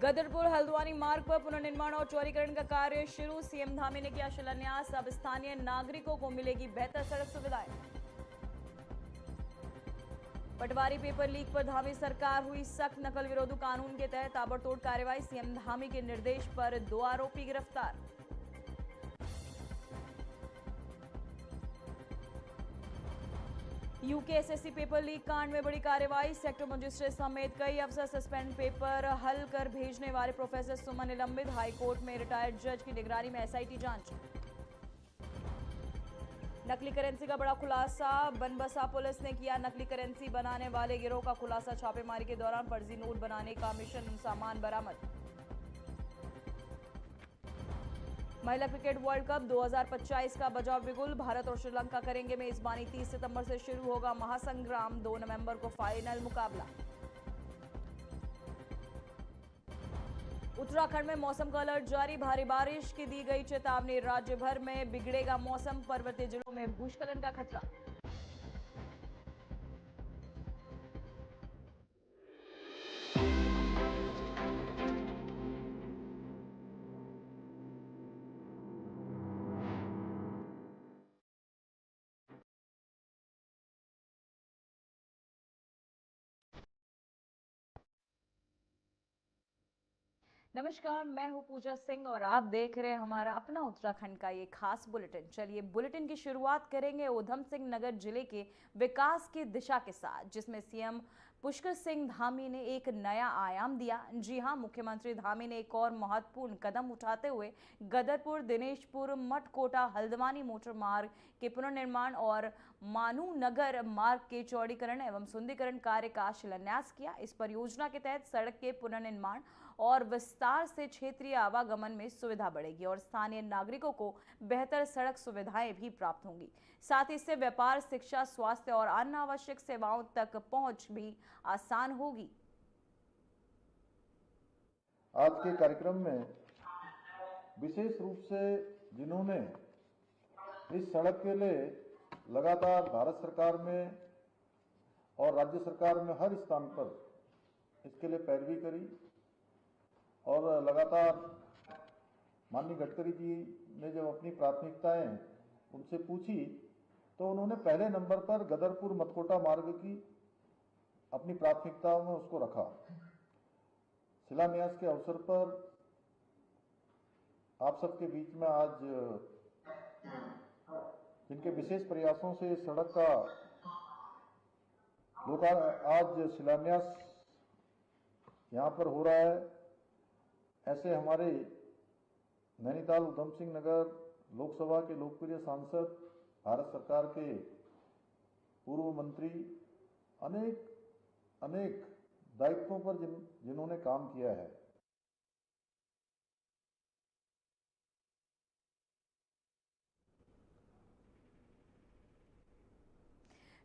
गदरपुर हल्द्वानी मार्ग पर पुनर्निर्माण और चौड़ीकरण का कार्य शुरू। सीएम धामी ने किया शिलान्यास। अब स्थानीय नागरिकों को मिलेगी बेहतर सड़क सुविधाएं। पटवारी पेपर लीक पर धामी सरकार हुई सख्त। नकल विरोधी कानून के तहत ताबड़तोड़ कार्रवाई। सीएम धामी के निर्देश पर 2 आरोपी गिरफ्तार। यूके एसएससी पेपर लीक कांड में बड़ी कार्रवाई। सेक्टर मजिस्ट्रेट समेत कई अफसर सस्पेंड। पेपर हल कर भेजने वाले प्रोफेसर सुमन निलंबित। हाईकोर्ट में रिटायर्ड जज की निगरानी में एसआईटी जांच। नकली करेंसी का बड़ा खुलासा। बनबसा पुलिस ने किया नकली करेंसी बनाने वाले गिरोह का खुलासा। छापेमारी के दौरान फर्जी नोट बनाने का मिशन सामान बरामद। महिला क्रिकेट वर्ल्ड कप 2025 का बजाव बिगुल। भारत और श्रीलंका करेंगे मेजबानी। 30 सितंबर से शुरू होगा महासंग्राम। 2 नवंबर को फाइनल मुकाबला। उत्तराखंड में मौसम का अलर्ट जारी। भारी बारिश की दी गई चेतावनी। राज्य भर में बिगड़ेगा मौसम। पर्वतीय जिलों में भूस्खलन का खतरा। नमस्कार, मैं हूं पूजा सिंह और आप देख रहे हैं हमारा अपना उत्तराखंड का ये खास बुलेटिन। चलिए बुलेटिन की शुरुआत करेंगे उधम सिंह नगर जिले के विकास की दिशा के साथ, जिसमें सीएम पुष्कर सिंह धामी ने एक नया आयाम दिया। जी हां, मुख्यमंत्री धामी ने एक और महत्वपूर्ण कदम उठाते हुए गदरपुर, दिनेशपुर, मठकोटा, हल्द्वानी मोटर मार्ग के पुनर्निर्माण और मानू नगर मार्ग के चौड़ीकरण एवं सुंदरीकरण कार्य का शिलान्यास किया। इस परियोजना के तहत सड़क के पुनर्निर्माण और विस्तार से क्षेत्रीय आवागमन में सुविधा बढ़ेगी और स्थानीय नागरिकों को बेहतर सड़क सुविधाएं भी प्राप्त होंगी। साथ ही इससे व्यापार, शिक्षा, स्वास्थ्य और अन्य आवश्यक सेवाओं तक पहुंच भी आसान होगी। आज के कार्यक्रम में विशेष रूप से जिन्होंने इस सड़क के लिए लगातार भारत सरकार में और राज्य सरकार में हर स्थान पर इसके लिए पैरवी करी और लगातार माननीय गडकरी जी ने जब अपनी प्राथमिकताएं उनसे पूछी तो उन्होंने पहले नंबर पर गदरपुर मठकोटा मार्ग की अपनी प्राथमिकताओं में उसको रखा। शिलान्यास के अवसर पर आप सबके बीच में आज जिनके विशेष प्रयासों से सड़क का आज शिलान्यास यहाँ पर हो रहा है, ऐसे हमारे नैनीताल उधम सिंह नगर लोकसभा के लोकप्रिय सांसद, भारत सरकार के पूर्व मंत्री, अनेक दायित्वों पर जिन्होंने काम किया है।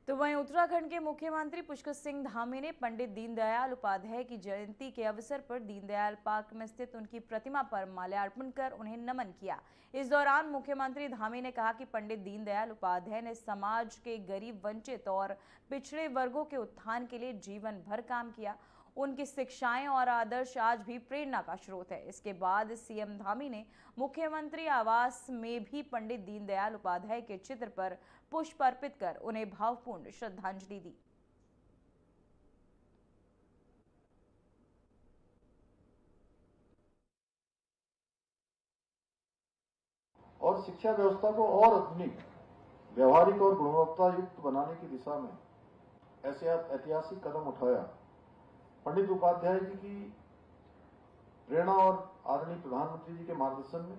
तो वहीं उत्तराखंड के मुख्यमंत्री पुष्कर सिंह धामी ने पंडित दीनदयाल उपाध्याय की जयंती के अवसर पर दीनदयाल पार्क में स्थित उनकी प्रतिमा पर माल्यार्पण कर उन्हें नमन किया। इस दौरान मुख्यमंत्री धामी ने कहा कि पंडित दीनदयाल उपाध्याय ने समाज के गरीब, वंचित और पिछड़े वर्गों के उत्थान के लिए जीवन भर काम किया। उनकी शिक्षाएं और आदर्श आज भी प्रेरणा का स्रोत है। इसके बाद सीएम धामी ने मुख्यमंत्री आवास में भी पंडित दीनदयाल उपाध्याय के चित्र पर पुष्प अर्पित कर उन्हें भावपूर्ण श्रद्धांजलि दी। और शिक्षा व्यवस्था को और आधुनिक, व्यवहारिक और गुणवत्ता युक्त बनाने की दिशा में ऐसे ऐतिहासिक कदम उठाया। पंडित उपाध्याय जी की प्रेरणा और आदरणीय प्रधानमंत्री जी के मार्गदर्शन में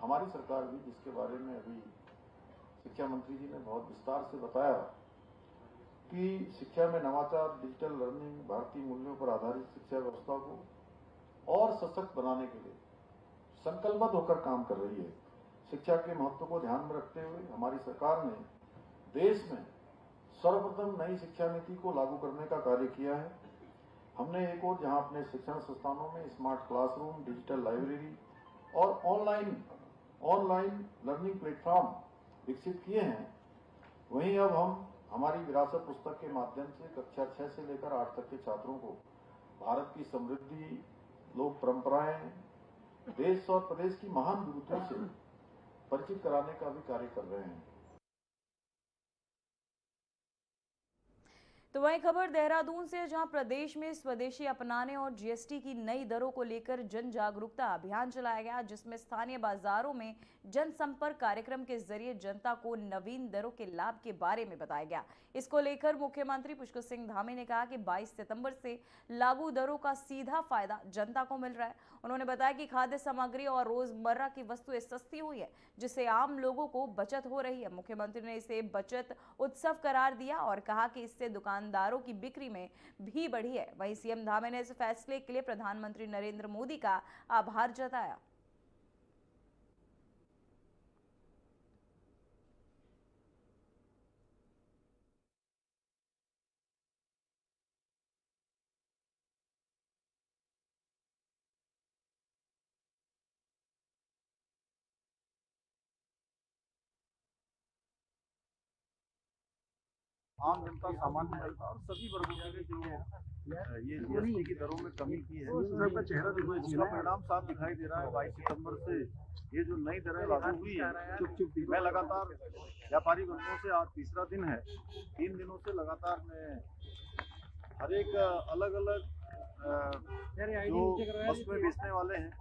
हमारी सरकार भी, जिसके बारे में अभी शिक्षा मंत्री जी ने बहुत विस्तार से बताया कि शिक्षा में नवाचार, डिजिटल लर्निंग, भारतीय मूल्यों पर आधारित शिक्षा व्यवस्था को और सशक्त बनाने के लिए संकल्पबद्ध होकर काम कर रही है। शिक्षा के महत्व को ध्यान में रखते हुए हमारी सरकार ने देश में सर्वप्रथम नई शिक्षा नीति को लागू करने का कार्य किया है। हमने एक और जहां अपने शिक्षण संस्थानों में स्मार्ट क्लासरूम, डिजिटल लाइब्रेरी और ऑनलाइन लर्निंग प्लेटफॉर्म विकसित किए हैं, वहीं अब हम हमारी विरासत पुस्तक के माध्यम से कक्षा 6 से लेकर 8 तक के छात्रों को भारत की समृद्धि, लोक परंपराएं, देश और प्रदेश की महान विभूतियों से परिचित कराने का भी कार्य कर रहे हैं। तो वहीं खबर देहरादून से, जहां प्रदेश में स्वदेशी अपनाने और जीएसटी की नई दरों को लेकर जन जागरूकता अभियान चलाया गया, जिसमें स्थानीय बाजारों में जनसंपर्क कार्यक्रम के जरिए जनता को नवीन दरों के लाभ के बारे में बताया गया। इसको लेकर मुख्यमंत्री पुष्कर सिंह धामी ने कहा कि 22 सितंबर से लागू दरों का सीधा फायदा जनता को मिल रहा है। उन्होंने बताया कि खाद्य सामग्री और रोजमर्रा की वस्तुएं सस्ती हुई है, जिससे आम लोगों को बचत हो रही है। मुख्यमंत्री ने इसे बचत उत्सव करार दिया और कहा कि इससे दुकानदारों की बिक्री में भी बढ़ी है। वहीं सीएम धामी ने इस फैसले के लिए प्रधानमंत्री नरेंद्र मोदी का आभार जताया। आम जनता, सामान्य जनता और सभी वर्गों के लिए जो ये जीएसटी की दरों में कमी की है, उसका परिणाम साफ दिखाई दे रहा है। 22 सितंबर से ये जो नई दरें लागू हुई है, मैं लगातार व्यापारी वर्गों से, आज तीसरा दिन है, 3 दिनों से लगातार मैं हर एक अलग अलग जो वस्तुएं बेचने वाले हैं,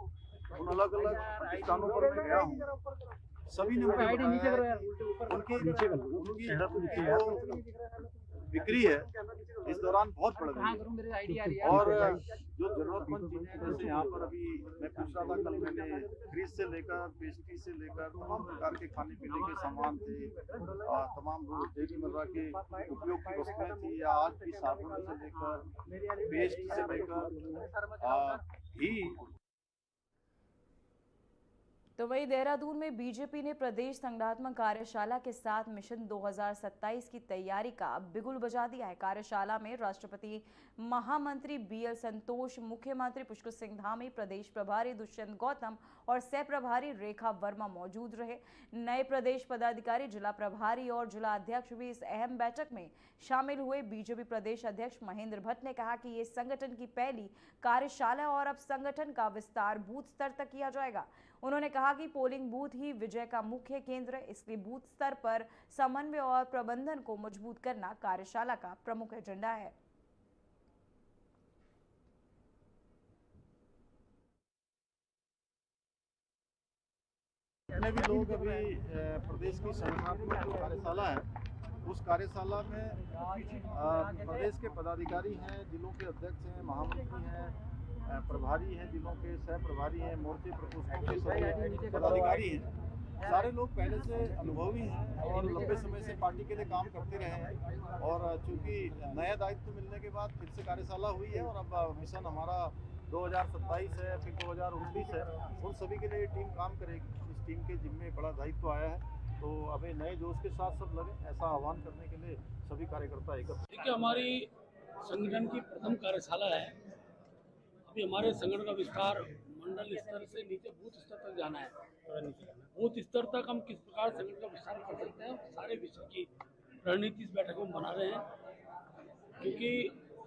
उन अलग अलग प्रतिष्ठानों पर मैं गया हूँ। सभी ने मुझे बताया उनकी बिक्री है इस दौरान बहुत बढ़ गई है। और जो जरूरतमंद चीजें, जैसे यहाँ पर अभी मैं पूछ रहा था, कल मैंने फ्रिज से लेकर पेस्ट्री से लेकर तमाम प्रकार के खाने पीने के सामान थे, तमाम रोजमर्रा के उपयोग की वस्तुएं थी, या आज की साबुन से लेकर पेस्ट से लेकर घी। तो वहीं देहरादून में बीजेपी ने प्रदेश संगठनात्मक कार्यशाला के साथ मिशन 2027 की तैयारी का बिगुल बजा दिया है। कार्यशाला में राष्ट्रपति महामंत्री बीएल संतोष, मुख्यमंत्री पुष्कर सिंह धामी, प्रदेश प्रभारी दुष्यंत गौतम और सह प्रभारी रेखा वर्मा मौजूद रहे। नए प्रदेश पदाधिकारी, जिला प्रभारी और जिला अध्यक्ष भी इस अहम बैठक में शामिल हुए। बीजेपी प्रदेश अध्यक्ष महेंद्र भट्ट ने कहा कि ये संगठन की पहली कार्यशाला और अब संगठन का विस्तार बूथ स्तर तक किया जाएगा। उन्होंने कहा कि पोलिंग बूथ ही विजय का मुख्य केंद्र है, इसलिए बूथ स्तर पर समन्वय और प्रबंधन को मजबूत करना कार्यशाला का प्रमुख एजेंडा है। जितने भी लोग अभी प्रदेश की संगठनात्मक जो कार्यशाला है, उस कार्यशाला में प्रदेश के पदाधिकारी हैं, जिलों के अध्यक्ष हैं, महामंत्री हैं, प्रभारी हैं, जिलों के सह प्रभारी हैं, मोर्चे प्रकोष्ठों के सभी पदाधिकारी हैं। सारे लोग पहले से अनुभवी हैं और लंबे समय से पार्टी के लिए काम करते रहे हैं। और चूंकि नया दायित्व मिलने के बाद फिर से कार्यशाला हुई है और अब मिशन हमारा 2027 है, फिर 2029 है, उन सभी के लिए टीम काम करेगी। इस टीम के जिम्मे बड़ा दायित्व आया है, तो अभी नए जोश के साथ सब लगे, ऐसा आह्वान करने के लिए सभी कार्यकर्ता एकत्र। देखिए, हमारी संगठन की प्रथम कार्यशाला है। अभी हमारे संगठन का विस्तार मंडल स्तर से नीचे बूथ स्तर तक जाना है। बूथ स्तर तक हम किस प्रकार संगठन का विस्तार कर सकते हैं, सारे विषय की रणनीति इस बैठक में बना रहे हैं, क्योंकि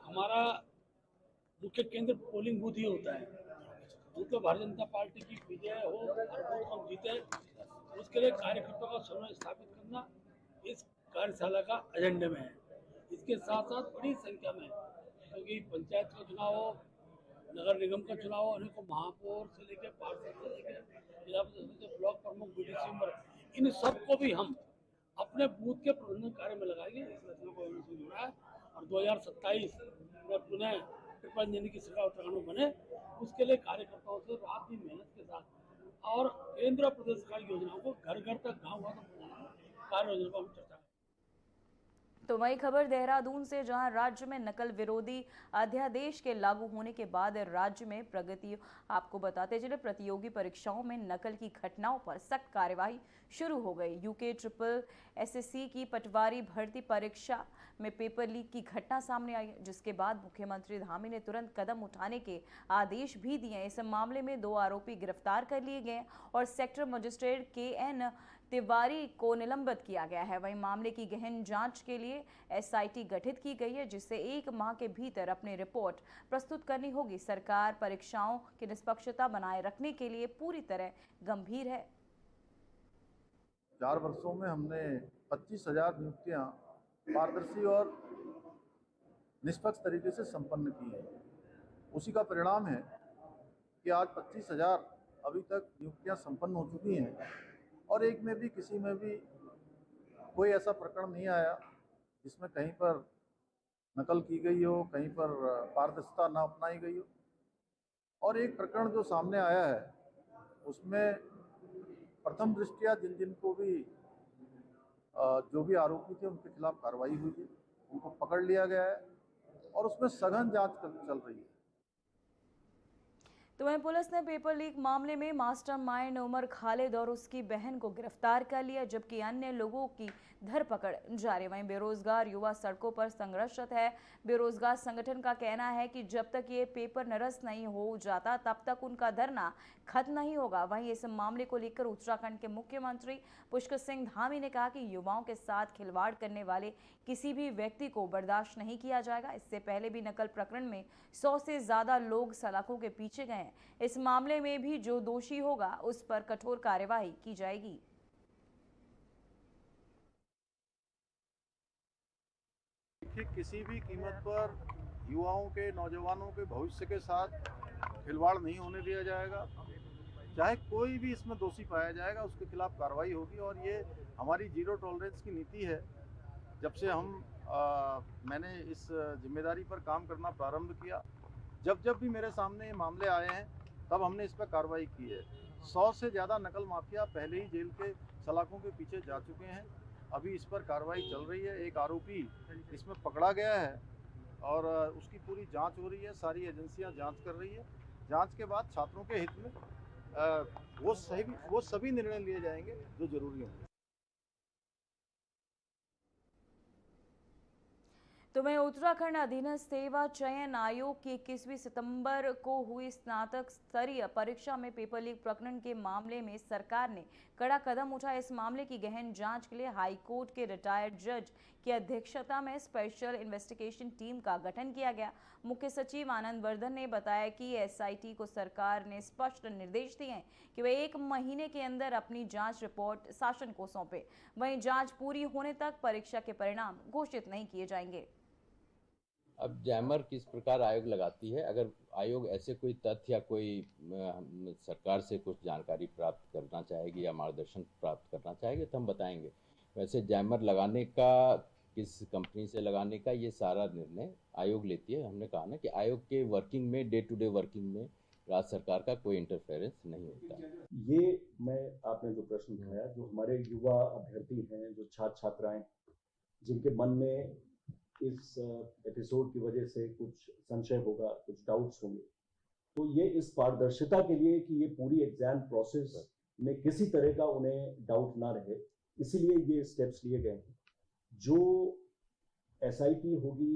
हमारा मुख्य केंद्र पोलिंग बूथ ही होता है। बूथ पर भारतीय जनता पार्टी की विजय हो और बूथ हम जीते, उसके लिए कार्यकर्ताओं का समन्वय स्थापित करना इस कार्यशाला का एजेंडे में है। इसके साथ साथ बड़ी संख्या में, क्योंकि पंचायत का चुनाव हो, नगर निगम का चुनाव हो, अनेकों महापौर से लेकर पार्षद से लेकर जिला परिषद, ब्लॉक प्रमुख, बीडीसी मेंबर, इन सबको भी हम अपने बूथ के प्रबंधन कार्य में लगाएंगे। इस रचना को हमने जुड़ा है और 2027 में पुनः ट्रिपल इंजन की सरकार उत्तराखंड में बने, उसके लिए कार्यकर्ताओं से रात दिन मेहनत के साथ और केंद्र और प्रदेश सरकार की योजनाओं को घर घर तक, गाँव गाँव तक कार्य योजना पर हम चर्चा। तो वही खबर देहरादून से, जहां राज्य में नकल विरोधी अध्यादेश के लागू होने के बाद राज्य में प्रगति आपको बताते चले, प्रतियोगी परीक्षाओं में नकल की घटनाओं पर सख्त कार्यवाही शुरू हो गई। यूके ट्रिपल एसएससी की पटवारी भर्ती परीक्षा में पेपर लीक की घटना सामने आई, जिसके बाद मुख्यमंत्री धामी ने तुरंत कदम उठाने के आदेश भी दिए। इस मामले में 2 आरोपी गिरफ्तार कर लिए गए और सेक्टर मजिस्ट्रेट KN तिवारी को निलंबित किया गया है। वहीं मामले की गहन जांच के लिए एसआईटी गठित की गई है, जिससे 1 माह के भीतर अपनी रिपोर्ट प्रस्तुत करनी होगी। सरकार परीक्षाओं की निष्पक्षता बनाए रखने के लिए पूरी तरह गंभीर है। 4 वर्षों में हमने 25,000 नियुक्तियां पारदर्शी और निष्पक्ष तरीके से संपन्न की है। उसी का परिणाम है कि आज 25,000 अभी तक नियुक्तियां संपन्न हो चुकी हैं और एक में भी किसी में भी कोई ऐसा प्रकरण नहीं आया जिसमें कहीं पर नकल की गई हो, कहीं पर पारदर्शिता न अपनाई गई हो। और एक प्रकरण जो सामने आया है उसमें प्रथम दृष्टया जिन जिन को भी जो भी आरोपी थे उनके खिलाफ कार्रवाई हुई है, उनको पकड़ लिया गया है और उसमें सघन जांच चल रही है। तो वहीं पुलिस ने पेपर लीक मामले में मास्टरमाइंड उमर खालिद और उसकी बहन को गिरफ्तार कर लिया, जबकि अन्य लोगों की धरपकड़ जारी। वहीं बेरोजगार युवा सड़कों पर संघर्षरत है। बेरोजगार संगठन का कहना है कि जब तक ये पेपर निरस्त नहीं हो जाता तब तक उनका धरना खत्म नहीं होगा। वहीं इस मामले को लेकर उत्तराखंड के मुख्यमंत्री पुष्कर सिंह धामी ने कहा कि युवाओं के साथ खिलवाड़ करने वाले किसी भी व्यक्ति को बर्दाश्त नहीं किया जाएगा। इससे पहले भी नकल प्रकरण में 100 से ज्यादा लोग सलाखों के पीछे गए हैं। इस मामले में भी जो दोषी होगा उस पर कठोर कार्यवाही की जाएगी। किसी भी कीमत पर युवाओं के, नौजवानों के भविष्य के साथ खिलवाड़ नहीं होने दिया जाएगा। चाहे कोई भी इसमें दोषी पाया जाएगा उसके खिलाफ कार्रवाई होगी और ये हमारी जीरो टॉलरेंस की नीति है। जब से मैंने इस जिम्मेदारी पर काम करना प्रारंभ किया, जब भी मेरे सामने ये मामले आए हैं तब हमने इस पर कार्रवाई की है। 100 से ज़्यादा नकल माफिया पहले ही जेल के सलाखों के पीछे जा चुके हैं। अभी इस पर कार्रवाई चल रही है। एक आरोपी इसमें पकड़ा गया है और उसकी पूरी जांच हो रही है। सारी एजेंसियां जांच कर रही है। जांच के बाद छात्रों के हित में वो सभी निर्णय लिए जाएंगे जो जरूरी होंगे। तो वहीं उत्तराखंड अधीनस्थ सेवा चयन आयोग की 21 सितंबर को हुई स्नातक स्तरीय परीक्षा में पेपर लीक प्रकरण के मामले में सरकार ने कड़ा कदम उठाया। इस मामले की गहन जांच के लिए हाई कोर्ट के रिटायर्ड जज की अध्यक्षता में स्पेशल इन्वेस्टिगेशन टीम का गठन किया गया। मुख्य सचिव आनंद वर्धन ने बताया कि एसआईटी को सरकार ने स्पष्ट निर्देश दिए हैं कि वे 1 महीने के अंदर अपनी जांच रिपोर्ट शासन को सौंपे। वहीं जांच पूरी होने तक परीक्षा के परिणाम घोषित नहीं किए जाएंगे। अब जैमर किस प्रकार आयोग लगाती है, अगर आयोग ऐसे कोई तथ्य या कोई सरकार से कुछ जानकारी प्राप्त करना चाहेगी या मार्गदर्शन प्राप्त करना चाहेगी तो हम बताएंगे। वैसे जैमर लगाने का, किस कंपनी से लगाने का, ये सारा निर्णय आयोग लेती है। हमने कहा ना कि आयोग के वर्किंग में, डे टू डे वर्किंग में राज्य सरकार का कोई इंटरफेरेंस नहीं होता। ये आपने जो प्रश्न उठाया, जो हमारे युवा अभ्यर्थी हैं, जो छात्र छात्राएं जिनके मन में इस एपिसोड की वजह से कुछ संशय होगा, कुछ डाउट्स होंगे, तो ये इस पारदर्शिता के लिए कि ये पूरी एग्जाम प्रोसेस में किसी तरह का उन्हें डाउट ना रहे, इसीलिए ये स्टेप्स लिए गए हैं। जो एसआईटी होगी।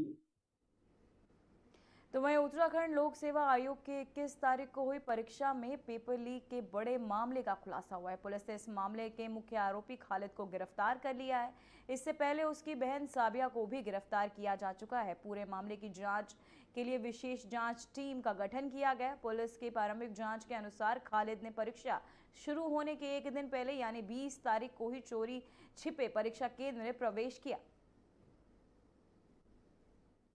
तो वहीं उत्तराखंड लोक सेवा आयोग के 21 तारीख को हुई परीक्षा में पेपर लीक के बड़े मामले का खुलासा हुआ है। पुलिस ने इस मामले के मुख्य आरोपी खालिद को गिरफ्तार कर लिया है। इससे पहले उसकी बहन साबिया को भी गिरफ्तार किया जा चुका है। पूरे मामले की जांच के लिए विशेष जांच टीम का गठन किया गया। पुलिस की प्रारंभिक जांच के अनुसार खालिद ने परीक्षा शुरू होने के 1 दिन पहले यानी 20 तारीख को ही चोरी छिपे परीक्षा केंद्र में प्रवेश किया।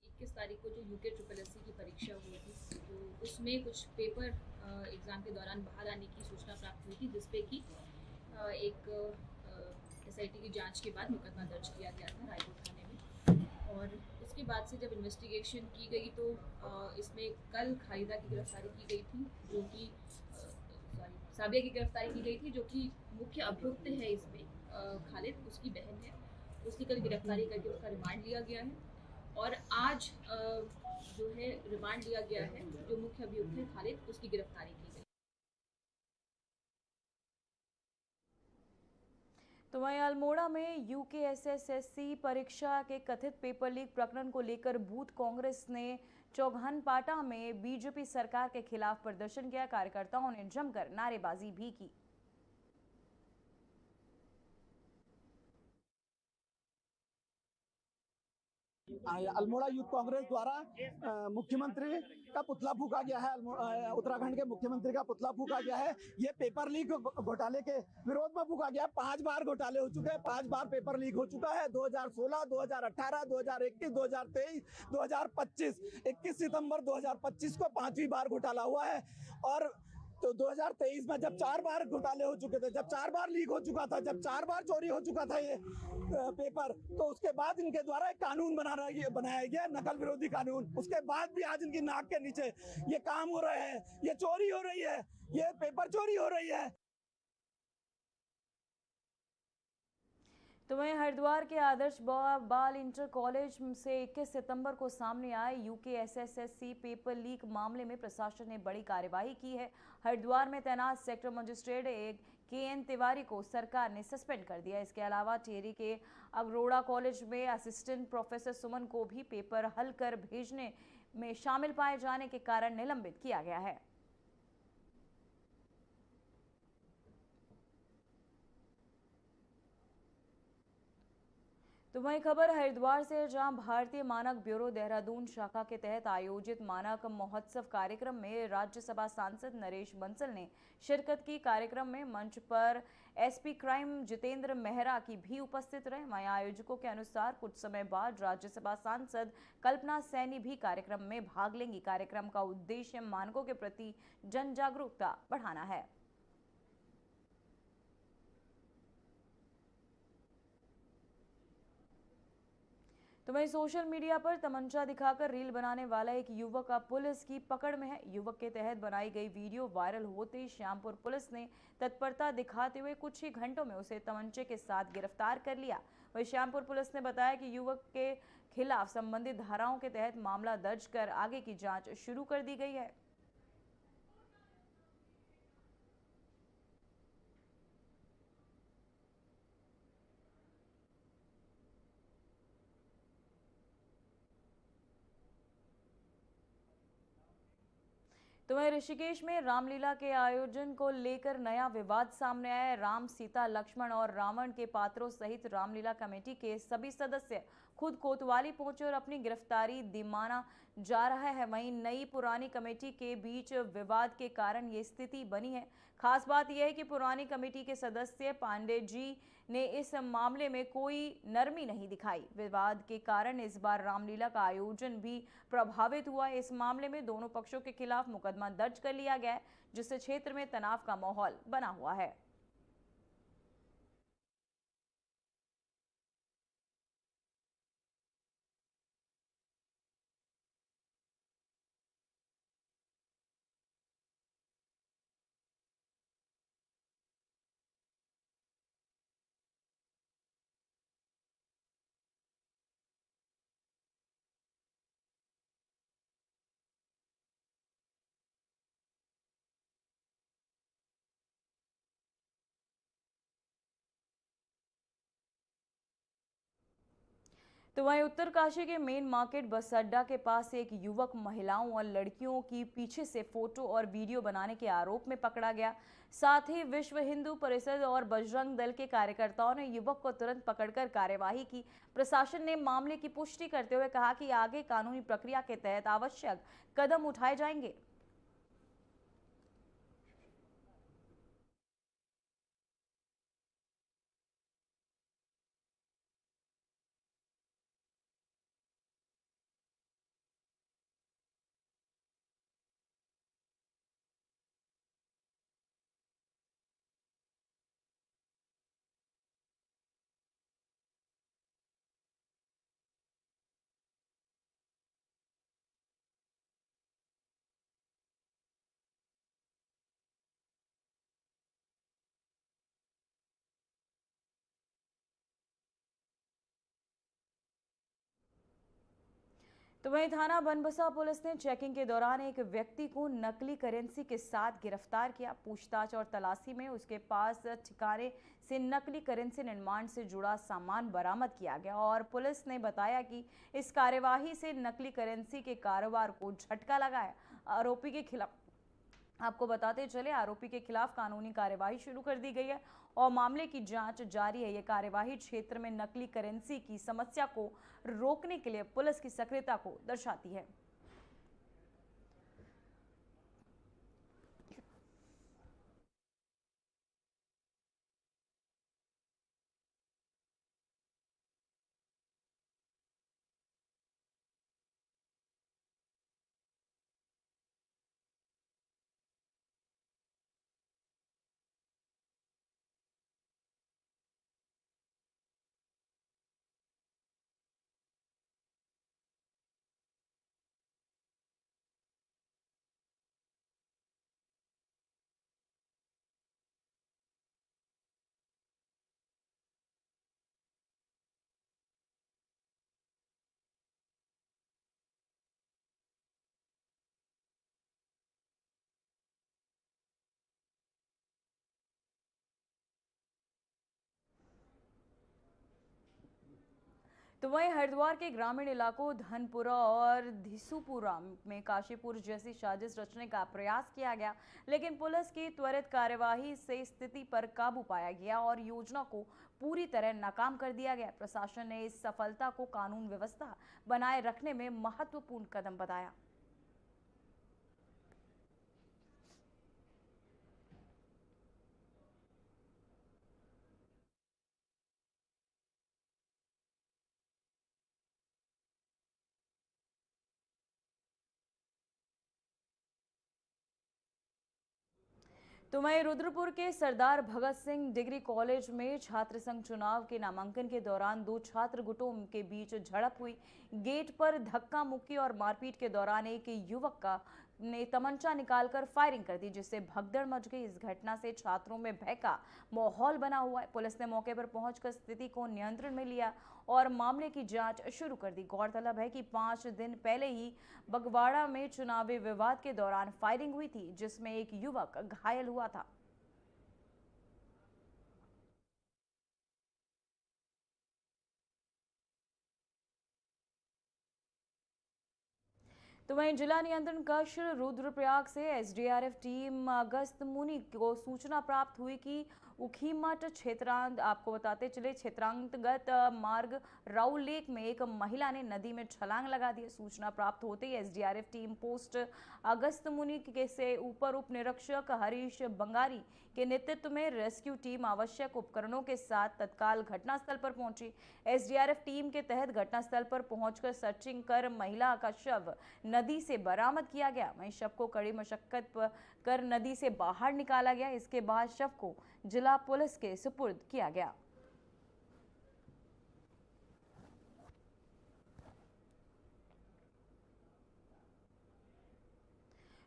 21 तारीख को जो यूके SSSC की परीक्षा हुई थी, तो उसमें कुछ पेपर एग्ज़ाम के दौरान बाहर आने की सूचना प्राप्त हुई थी, जिसपे कि एक एसआईटी की जांच के बाद मुकदमा दर्ज किया गया था रायपुर थाने में। और उसके बाद से जब इन्वेस्टिगेशन की गई तो इसमें कल खालिदा की गिरफ्तारी की गई थी, जो कि साबिया की गिरफ्तारी की गई थी, जो कि मुख्य अभियुक्त है इसमें। खालिद उसकी बहन है, उसकी कल गिरफ्तारी करके उसका रिमांड लिया गया है और आज जो है रिमांड लिया गया है जो मुख्य अभियुक्त है खालिद, उसकी गिरफ्तारी की गई। तो वहीं अल्मोड़ा में यूके SSSC परीक्षा के कथित पेपर लीक प्रकरण को लेकर बूथ कांग्रेस ने चौघनपाटा में बीजेपी सरकार के खिलाफ प्रदर्शन किया। कार्यकर्ताओं ने जमकर नारेबाजी भी की। अल्मोड़ा यूथ कांग्रेस द्वारा मुख्यमंत्री का पुतला फूका गया है। उत्तराखंड के मुख्यमंत्री का पुतला फूका गया है। ये पेपर लीक घोटाले के विरोध में फूका गया है। 5 बार घोटाले हो चुके हैं, 5 बार पेपर लीक हो चुका है। 2016, 2018, 2021, 2023, 2025, 21 सितंबर 2025 को 5वीं बार घोटाला हुआ है। और तो 2023 में जब 4 बार घोटाले हो चुके थे, जब 4 बार लीक हो चुका था, जब 4 बार चोरी हो चुका था ये पेपर, तो उसके बाद इनके द्वारा एक कानून बनाया गया, नकल विरोधी कानून। उसके बाद भी आज इनकी नाक के नीचे ये काम हो रहे हैं, ये चोरी हो रही है, ये पेपर चोरी हो रही है। तो वहीं हरिद्वार के आदर्श बाल इंटर कॉलेज से 21 सितंबर को सामने आए यूकेएसएससी पेपर लीक मामले में प्रशासन ने बड़ी कार्यवाही की है। हरिद्वार में तैनात सेक्टर मजिस्ट्रेट KN तिवारी को सरकार ने सस्पेंड कर दिया। इसके अलावा टिहरी के अगरोड़ा कॉलेज में असिस्टेंट प्रोफेसर सुमन को भी पेपर हल कर भेजने में शामिल पाए जाने के कारण निलंबित किया गया है। तो वहीं खबर हरिद्वार से, जहां भारतीय मानक ब्यूरो देहरादून शाखा के तहत आयोजित मानक महोत्सव कार्यक्रम में राज्यसभा सांसद नरेश बंसल ने शिरकत की। कार्यक्रम में मंच पर SP क्राइम जितेंद्र मेहरा की भी उपस्थित रहे। वहीं आयोजकों के अनुसार कुछ समय बाद राज्यसभा सांसद कल्पना सैनी भी कार्यक्रम में भाग लेंगी। कार्यक्रम का उद्देश्य मानकों के प्रति जन जागरूकता बढ़ाना है। तो वहीं सोशल मीडिया पर तमंचा दिखाकर रील बनाने वाला एक युवक अब पुलिस की पकड़ में है। युवक के तहत बनाई गई वीडियो वायरल होते ही श्यामपुर पुलिस ने तत्परता दिखाते हुए कुछ ही घंटों में उसे तमंचे के साथ गिरफ्तार कर लिया। वहीं श्यामपुर पुलिस ने बताया कि युवक के खिलाफ संबंधित धाराओं के तहत मामला दर्ज कर आगे की जांच शुरू कर दी गई है। तो वहीं ऋषिकेश में रामलीला के आयोजन को लेकर नया विवाद सामने आया है। राम, सीता, लक्ष्मण और रावण के पात्रों सहित रामलीला कमेटी के सभी सदस्य खुद कोतवाली पहुंचे और अपनी गिरफ्तारी दिमाना जा रहा है। वहीं नई पुरानी कमेटी के बीच विवाद के कारण ये स्थिति बनी है। खास बात यह है कि पुरानी कमेटी के सदस्य पांडे जी ने इस मामले में कोई नरमी नहीं दिखाई। विवाद के कारण इस बार रामलीला का आयोजन भी प्रभावित हुआ। इस मामले में दोनों पक्षों के खिलाफ मुकदमा दर्ज कर लिया गया है, जिससे क्षेत्र में तनाव का माहौल बना हुआ है। तो वहीं उत्तरकाशी के मेन मार्केट बस अड्डा के पास एक युवक महिलाओं और लड़कियों की पीछे से फोटो और वीडियो बनाने के आरोप में पकड़ा गया। साथ ही विश्व हिंदू परिषद और बजरंग दल के कार्यकर्ताओं ने युवक को तुरंत पकड़कर कार्यवाही की। प्रशासन ने मामले की पुष्टि करते हुए कहा कि आगे कानूनी प्रक्रिया के तहत आवश्यक कदम उठाए जाएंगे। तो वहीं थाना बनबसा पुलिस ने चेकिंग के दौरान एक व्यक्ति को नकली करेंसी के साथ गिरफ्तार किया। पूछताछ और तलाशी में उसके पास ठिकाने से नकली करेंसी निर्माण से जुड़ा सामान बरामद किया गया और पुलिस ने बताया कि इस कार्यवाही से नकली करेंसी के कारोबार को झटका लगा है। आरोपी के खिलाफ आपको बताते चले आरोपी के खिलाफ कानूनी कार्यवाही शुरू कर दी गई है और मामले की जांच जारी है। यह कार्यवाही क्षेत्र में नकली करेंसी की समस्या को रोकने के लिए पुलिस की सक्रियता को दर्शाती है। तो वहीं हरिद्वार के ग्रामीण इलाकों धनपुरा और धिसुपुरा में काशीपुर जैसी साजिश रचने का प्रयास किया गया, लेकिन पुलिस की त्वरित कार्यवाही से स्थिति पर काबू पाया गया और योजना को पूरी तरह नाकाम कर दिया गया। प्रशासन ने इस सफलता को कानून व्यवस्था बनाए रखने में महत्वपूर्ण कदम बताया। तो वहीं रुद्रपुर के सरदार भगत सिंह डिग्री कॉलेज में छात्र संघ चुनाव के नामांकन के दौरान दो छात्र गुटों के बीच झड़प हुई। गेट पर धक्का मुक्की और मारपीट के दौरान एक युवक ने तमंचा निकालकर फायरिंग कर दी, जिससे भगदड़ मच गई। इस घटना से छात्रों में भय का माहौल बना हुआ है। पुलिस ने मौके पर पहुंचकर स्थिति को नियंत्रण में लिया और मामले की जांच शुरू कर दी। गौरतलब है कि 5 दिन पहले ही बगवाड़ा में चुनावी विवाद के दौरान फायरिंग हुई थी, जिसमें एक युवक घायल हुआ था। तो वहीं जिला नियंत्रण कक्ष रुद्रप्रयाग से एसडीआरएफ टीम अगस्त मुनि को सूचना प्राप्त हुई कि उखीमठ क्षेत्रांत आपको बताते चले क्षेत्रांतर्गत मार्ग राउल लेक में एक महिला ने नदी में छलांग लगा दी। सूचना प्राप्त होते ही एसडीआरएफ टीम पोस्ट अगस्त मुनि के से ऊपर उप निरीक्षक हरीश बंगारी के नेतृत्व में रेस्क्यू टीम आवश्यक उपकरणों के साथ तत्काल घटनास्थल पर पहुंची। एसडीआरएफ टीम के तहत घटनास्थल पर पहुंचकर सर्चिंग कर महिला का शव नदी से बरामद किया गया। वहीं शव को कड़ी मशक्कत कर नदी से बाहर निकाला गया। इसके बाद शव को जिला पुलिस के सुपुर्द किया गया।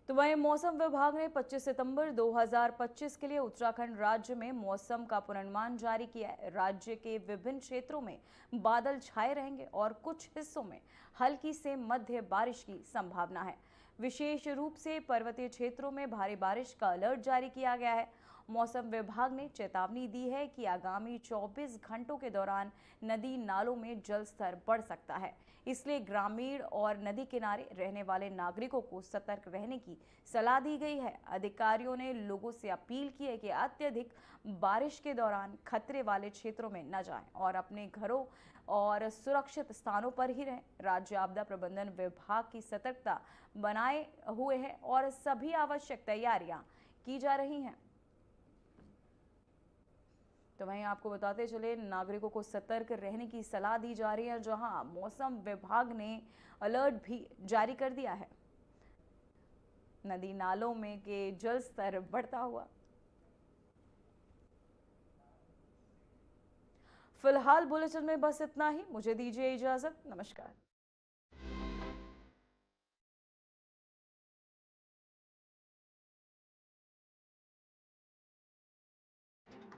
तो वहीं मौसम विभाग ने 25 सितंबर 2025 के लिए उत्तराखंड राज्य में मौसम का पूर्वानुमान जारी किया है। राज्य के विभिन्न क्षेत्रों में बादल छाए रहेंगे और कुछ हिस्सों में हल्की से मध्य बारिश की संभावना है। विशेष रूप से पर्वतीय क्षेत्रों में भारी बारिश का अलर्ट जारी किया गया है। मौसम विभाग ने चेतावनी दी है कि आगामी 24 घंटों के दौरान नदी नालों में जल स्तर बढ़ सकता है, इसलिए ग्रामीण और नदी किनारे रहने वाले नागरिकों को सतर्क रहने की सलाह दी गई है। अधिकारियों ने लोगों से अपील की है कि अत्यधिक बारिश के दौरान खतरे वाले क्षेत्रों में न जाएं और अपने घरों और सुरक्षित स्थानों पर ही रहें। राज्य आपदा प्रबंधन विभाग की सतर्कता बनाए हुए है और सभी आवश्यक तैयारियां की जा रही हैं। तो वहीं आपको बताते चले नागरिकों को सतर्क रहने की सलाह दी जा रही है, जहां मौसम विभाग ने अलर्ट भी जारी कर दिया है। नदी नालों में के जल स्तर बढ़ता हुआ। फिलहाल बुलेटिन में बस इतना ही। मुझे दीजिए इजाजत। नमस्कार।